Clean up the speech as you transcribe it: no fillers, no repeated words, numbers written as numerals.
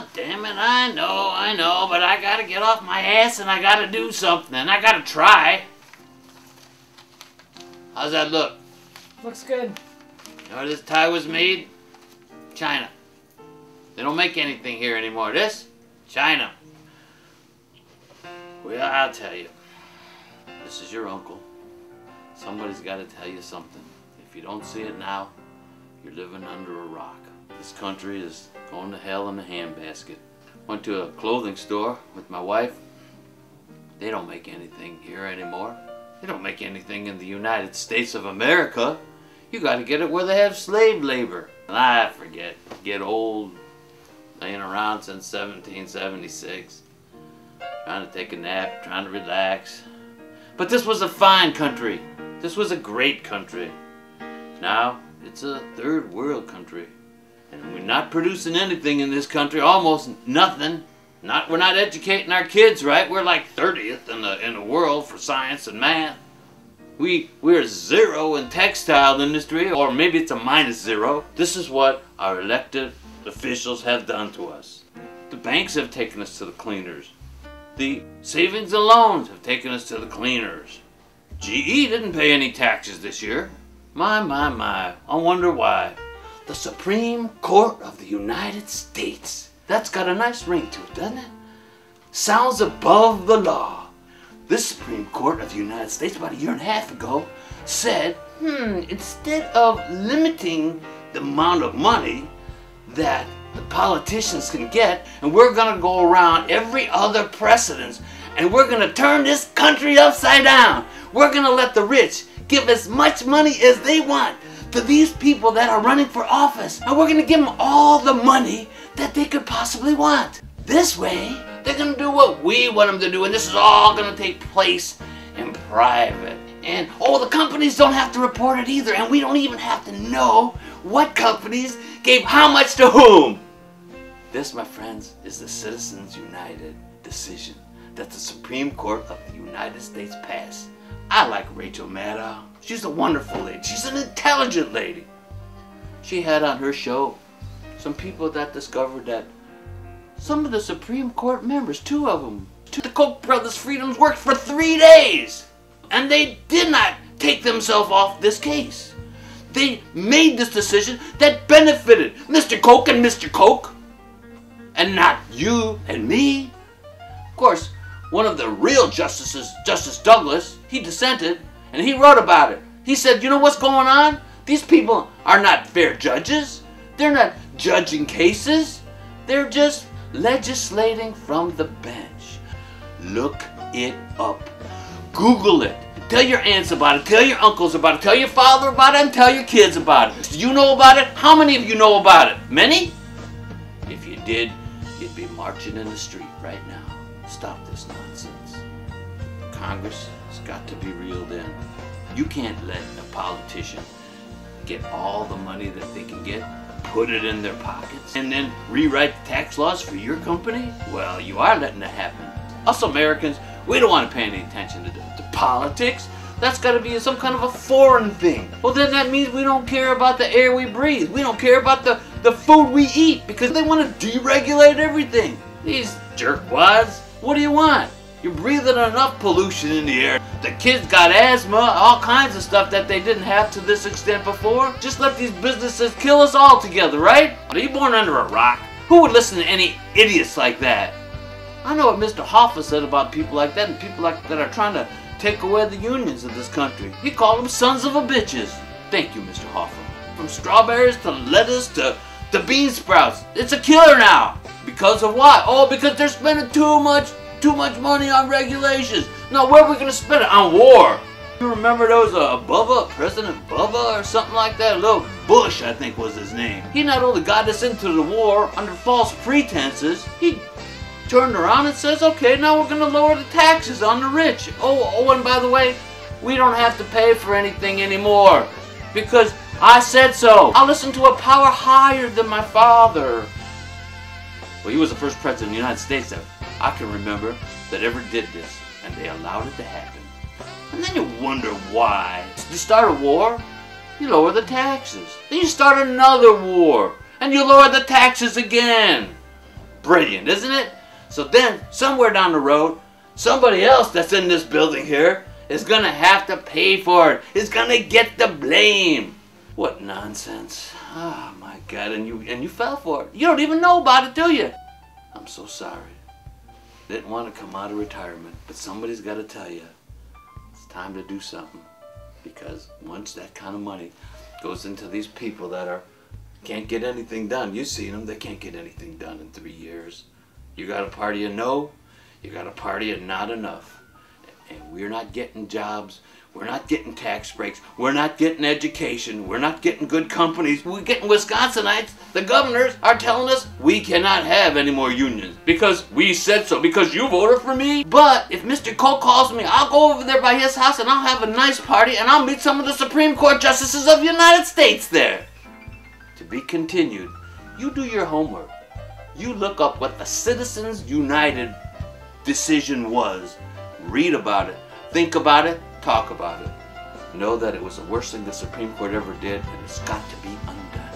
Ah, damn it, I know, but I gotta get off my ass and I gotta do something. I gotta try. How's that look? Looks good. You know where this tie was made? China. They don't make anything here anymore. This? China. Well, I'll tell you. This is your uncle. Somebody's got to tell you something. If you don't see it now, you're living under a rock. This country is going to hell in a handbasket. Went to a clothing store with my wife. They don't make anything here anymore. They don't make anything in the United States of America. You got to get it where they have slave labor. And I forget. Get old. Laying around since 1776. Trying to take a nap, trying to relax. But this was a fine country. This was a great country. Now, it's a third world country. And we're not producing anything in this country, almost nothing. We're not educating our kids right. We're like 30th in the world for science and math. We're 0 in textile industry, or maybe it's a -0. This is what our elected officials have done to us. The banks have taken us to the cleaners. The savings and loans have taken us to the cleaners. GE didn't pay any taxes this year. My. I wonder why. The Supreme Court of the United States. That's got a nice ring to it, doesn't it? Sounds above the law. This Supreme Court of the United States about a year and a half ago said, instead of limiting the amount of money that the politicians can get, and we're gonna go around every other precedence, and we're gonna turn this country upside down. We're gonna let the rich give as much money as they want to these people that are running for office, and we're gonna give them all the money that they could possibly want. This way, they're gonna do what we want them to do, and this is all gonna take place in private. And the companies don't have to report it either, and we don't even have to know what companies gave how much to whom. This, my friends, is the Citizens United decision that the Supreme Court of the United States passed. I like Rachel Maddow. She's a wonderful lady. She's an intelligent lady. She had on her show some people that discovered that some of the Supreme Court members, 2 of them, the Koch brothers' freedoms worked for 3 days. And they did not take themselves off this case. They made this decision that benefited Mr. Koch and Mr. Koch, and not you and me. Of course, one of the real justices, Justice Douglas, he dissented, and he wrote about it. He said, you know what's going on? These people are not fair judges. They're not judging cases. They're just legislating from the bench. Look it up. Google it. Tell your aunts about it. Tell your uncles about it. Tell your father about it, and tell your kids about it. Do you know about it? How many of you know about it? Many? If you did, you'd be marching in the street right now. Stop this nonsense. Congress has got to be reeled in. You can't let a politician get all the money that they can get, put it in their pockets, and then rewrite the tax laws for your company? Well, you are letting that happen. Us Americans, we don't want to pay any attention to politics. That's got to be some kind of a foreign thing. Well, then that means we don't care about the air we breathe. We don't care about the food we eat, because they want to deregulate everything. These jerkwads, what do you want? You're breathing enough pollution in the air. The kids got asthma, all kinds of stuff that they didn't have to this extent before. Just let these businesses kill us all together, right? Are you born under a rock? Who would listen to any idiots like that? I know what Mr. Hoffa said about people like that, and people like that are trying to take away the unions of this country. He called them sons of a bitches. Thank you, Mr. Hoffa. From strawberries to lettuce to bean sprouts. It's a killer now. Because of what? Oh, because they're spending too much money on regulations. No, where are we going to spend it? On war. You remember those Bubba, President Bubba or something like that? Little Bush, I think was his name. He not only got us into the war under false pretenses, he turned around and says, okay, now we're going to lower the taxes on the rich. Oh, and by the way, we don't have to pay for anything anymore because I said so. I listened to a power higher than my father. Well, he was the first president of the United States that I can remember that ever did this, and they allowed it to happen. And then you wonder why. You start a war, you lower the taxes. Then you start another war, and you lower the taxes again. brilliant, isn't it? So then, somewhere down the road, somebody else that's in this building here is gonna have to pay for it. Is gonna get the blame. What nonsense. Oh my God, and you fell for it. You don't even know about it, do you? I'm so sorry. Didn't want to come out of retirement, but somebody's got to tell you, it's time to do something. Because once that kind of money goes into these people that can't get anything done, you've seen them, they can't get anything done in 3 years. You got a party of no, you got a party of not enough. And we're not getting jobs, we're not getting tax breaks, we're not getting education, we're not getting good companies, we're getting Wisconsinites. The governors are telling us we cannot have any more unions because we said so, because you voted for me. But if Mr. Cole calls me, I'll go over there by his house and I'll have a nice party and I'll meet some of the Supreme Court justices of the United States there. To be continued. You do your homework. You look up what the Citizens United decision was. Read about it. Think about it. Talk about it. Know that it was the worst thing the Supreme Court ever did, and it's got to be undone.